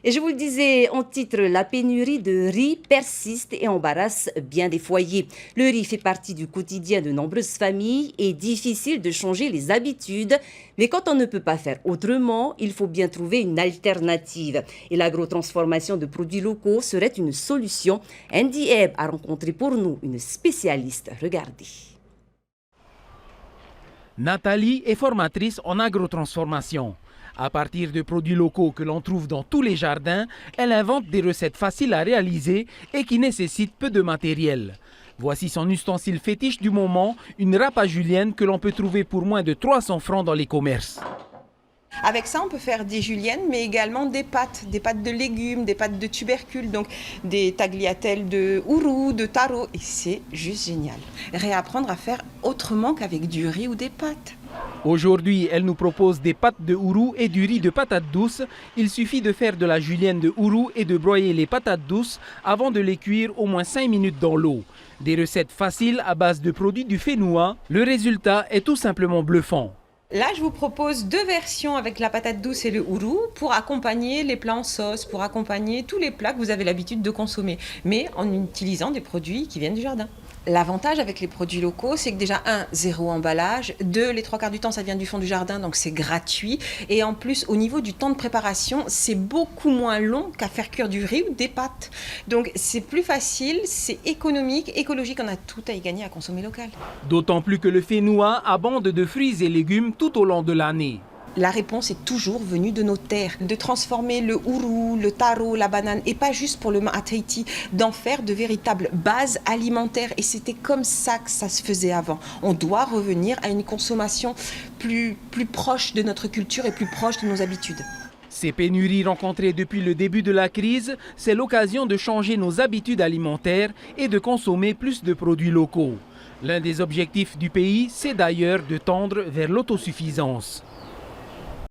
Et je vous le disais en titre, la pénurie de riz persiste et embarrasse bien des foyers. Le riz fait partie du quotidien de nombreuses familles et difficile de changer les habitudes. Mais quand on ne peut pas faire autrement, il faut bien trouver une alternative. Et l'agrotransformation de produits locaux serait une solution. Andy Ebb a rencontré pour nous une spécialiste. Regardez. Nathalie est formatrice en agrotransformation. À partir de produits locaux que l'on trouve dans tous les jardins, elle invente des recettes faciles à réaliser et qui nécessitent peu de matériel. Voici son ustensile fétiche du moment, une râpe à julienne que l'on peut trouver pour moins de 300 francs dans les commerces. Avec ça, on peut faire des juliennes, mais également des pâtes de légumes, des pâtes de tubercules, donc des tagliatelles de ourou, de taro. Et c'est juste génial. Réapprendre à faire autrement qu'avec du riz ou des pâtes. Aujourd'hui, elle nous propose des pâtes de ourou et du riz de patates douces. Il suffit de faire de la julienne de ourou et de broyer les patates douces avant de les cuire au moins 5 minutes dans l'eau. Des recettes faciles à base de produits du Fénois. Le résultat est tout simplement bluffant. Là, je vous propose deux versions avec la patate douce et le ourou pour accompagner les plats en sauce, pour accompagner tous les plats que vous avez l'habitude de consommer, mais en utilisant des produits qui viennent du jardin. L'avantage avec les produits locaux, c'est que déjà, 1, zéro emballage, 2, les 3/4 du temps, ça vient du fond du jardin, donc c'est gratuit. Et en plus, au niveau du temps de préparation, c'est beaucoup moins long qu'à faire cuire du riz ou des pâtes. Donc c'est plus facile, c'est économique, écologique, on a tout à y gagner à consommer local. D'autant plus que le Fénois abonde de fruits et légumes tout au long de l'année. La réponse est toujours venue de nos terres, de transformer le ourou, le taro, la banane, et pas juste pour le ma'ataiti, d'en faire de véritables bases alimentaires. Et c'était comme ça que ça se faisait avant. On doit revenir à une consommation plus proche de notre culture et plus proche de nos habitudes. Ces pénuries rencontrées depuis le début de la crise, c'est l'occasion de changer nos habitudes alimentaires et de consommer plus de produits locaux. L'un des objectifs du pays, c'est d'ailleurs de tendre vers l'autosuffisance.